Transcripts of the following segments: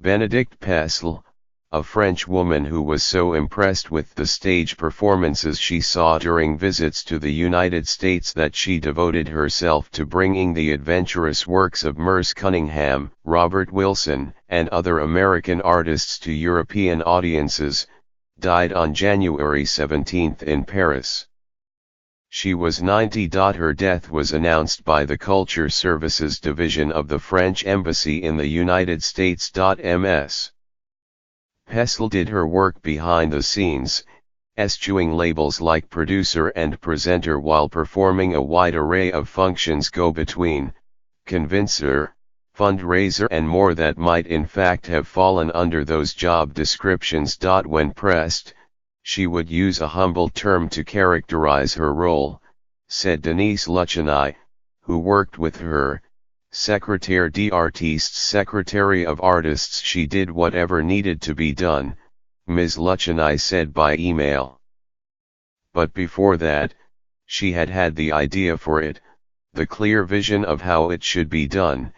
Bénédicte Pesle, a French woman who was so impressed with the stage performances she saw during visits to the United States that she devoted herself to bringing the adventurous works of Merce Cunningham, Robert Wilson, and other American artists to European audiences, died on January 17 in Paris. She was 90. Her death was announced by the Culture Services Division of the French Embassy in the United States. Ms. Pesle did her work behind the scenes, eschewing labels like producer and presenter while performing a wide array of functions go-between, convincer, fundraiser and more that might in fact have fallen under those job descriptions. When pressed, she would use a humble term to characterize her role, said Denise Lucheny, who worked with her. Secrétaire d'artistes, secretary of artists. She did whatever needed to be done, Ms. Lucheny said by email. But before that, she had had the idea for it, the clear vision of how it should be done,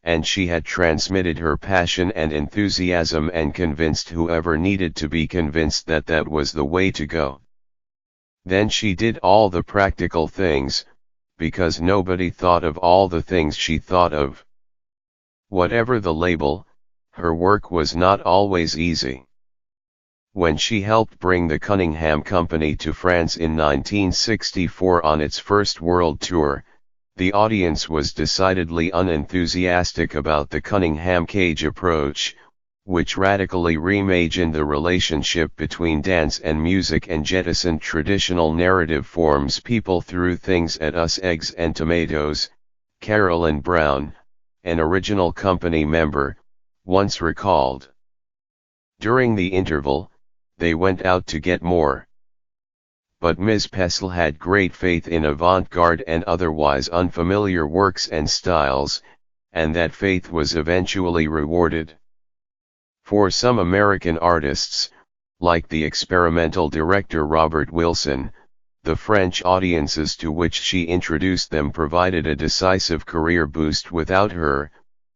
and she had transmitted her passion and enthusiasm and convinced whoever needed to be convinced that that was the way to go. Then she did all the practical things, because nobody thought of all the things she thought of. Whatever the label, her work was not always easy. When she helped bring the Cunningham Company to France in 1964 on its first world tour, the audience was decidedly unenthusiastic about the Cunningham cage approach, which radically reimagined the relationship between dance and music and jettisoned traditional narrative forms. People threw things at us, eggs and tomatoes, Carolyn Brown, an original company member, once recalled. During the interval, they went out to get more. But Ms. Pesle had great faith in avant-garde and otherwise unfamiliar works and styles, and that faith was eventually rewarded. For some American artists, like the experimental director Robert Wilson, the French audiences to which she introduced them provided a decisive career boost. Without her,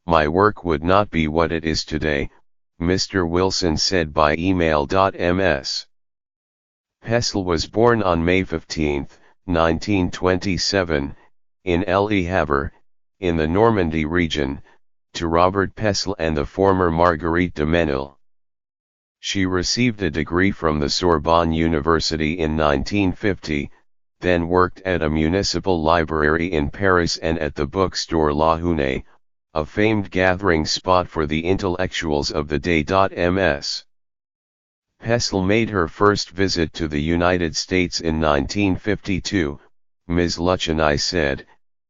my work would not be what it is today, Mr. Wilson said by email. Ms. Pesle was born on May 15, 1927, in Le Havre, in the Normandy region, to Robert Pesle and the former Marguerite de Menil. She received a degree from the Sorbonne University in 1950, then worked at a municipal library in Paris and at the bookstore La Hune, a famed gathering spot for the intellectuals of the day. Ms. Pesle made her first visit to the United States in 1952, Ms. Lucheny said,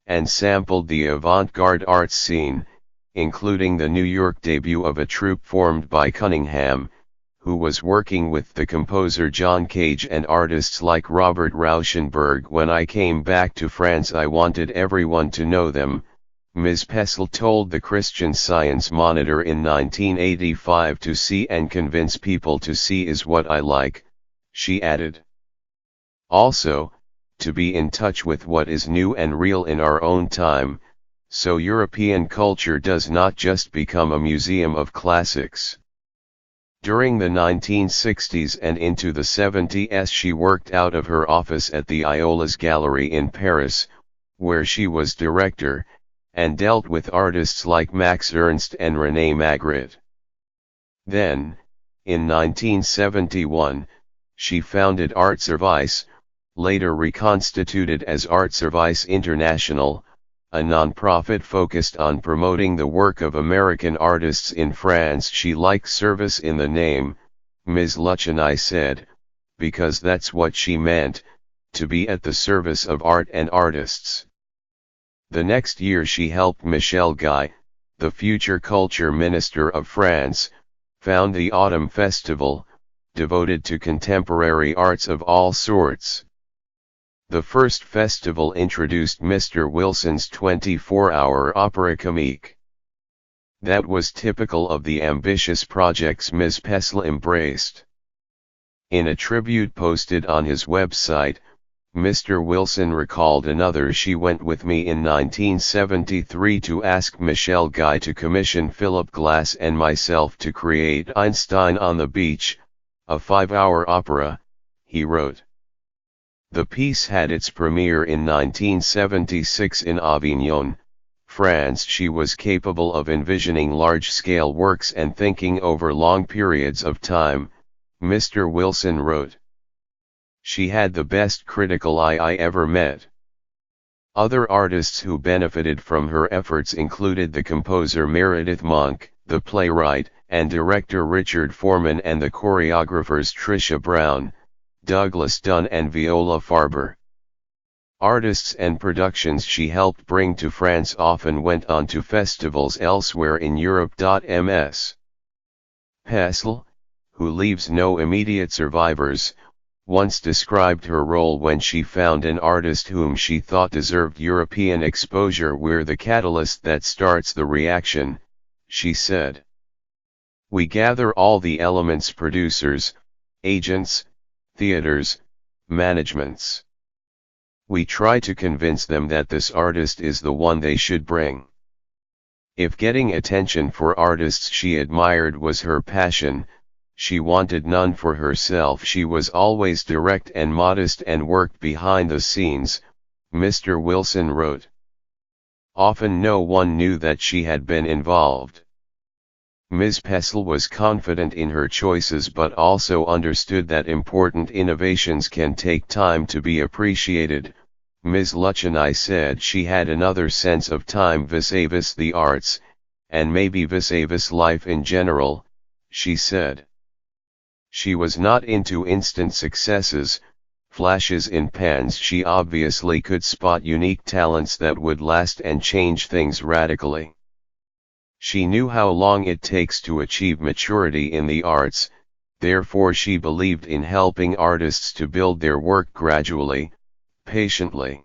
and sampled the avant-garde arts scene, including the New York debut of a troupe formed by Cunningham, who was working with the composer John Cage and artists like Robert Rauschenberg. When I came back to France I wanted everyone to know them, Ms. Pesle told the Christian Science Monitor in 1985. To see and convince people to see is what I like, she added. Also, to be in touch with what is new and real in our own time, so European culture does not just become a museum of classics. During the 1960s and into the 70s she worked out of her office at the LOLA'S gallery in Paris, where she was director, and dealt with artists like Max Ernst and René Magritte. Then, in 1971, she founded Art Service, later reconstituted as Art Service International, a non-profit focused on promoting the work of American artists in France. She likes service in the name, Ms. Lucheny said, because that's what she meant, to be at the service of art and artists. The next year she helped Michel Guy, the future culture minister of France, found the Autumn Festival, devoted to contemporary arts of all sorts. The first festival introduced Mr. Wilson's 24-hour opera comique. That was typical of the ambitious projects Ms. Pesle embraced. In a tribute posted on his website, Mr. Wilson recalled another. She went with me in 1973 to ask Michel Guy to commission Philip Glass and myself to create Einstein on the Beach, a 5-hour opera, he wrote. The piece had its premiere in 1976 in Avignon, France. She was capable of envisioning large-scale works and thinking over long periods of time, Mr. Wilson wrote. She had the best critical eye I ever met. Other artists who benefited from her efforts included the composer Meredith Monk, the playwright and director Richard Foreman, and the choreographers Tricia Brown, Douglas Dunn and Viola Farber. Artists and productions she helped bring to France often went on to festivals elsewhere in Europe. Ms. Pesle, who leaves no immediate survivors, once described her role when she found an artist whom she thought deserved European exposure. "We're the catalyst that starts the reaction," she said. "We gather all the elements: producers, agents, theaters, managements. We try to convince them that this artist is the one they should bring." If getting attention for artists she admired was her passion, she wanted none for herself. She was always direct and modest and worked behind the scenes, Mr. Wilson wrote. Often no one knew that she had been involved. Ms. Pesle was confident in her choices but also understood that important innovations can take time to be appreciated. Ms. Luciani said she had another sense of time vis-a-vis the arts, and maybe vis-a-vis life in general, she said. She was not into instant successes, flashes in pans. She obviously could spot unique talents that would last and change things radically. She knew how long it takes to achieve maturity in the arts, therefore she believed in helping artists to build their work gradually, patiently.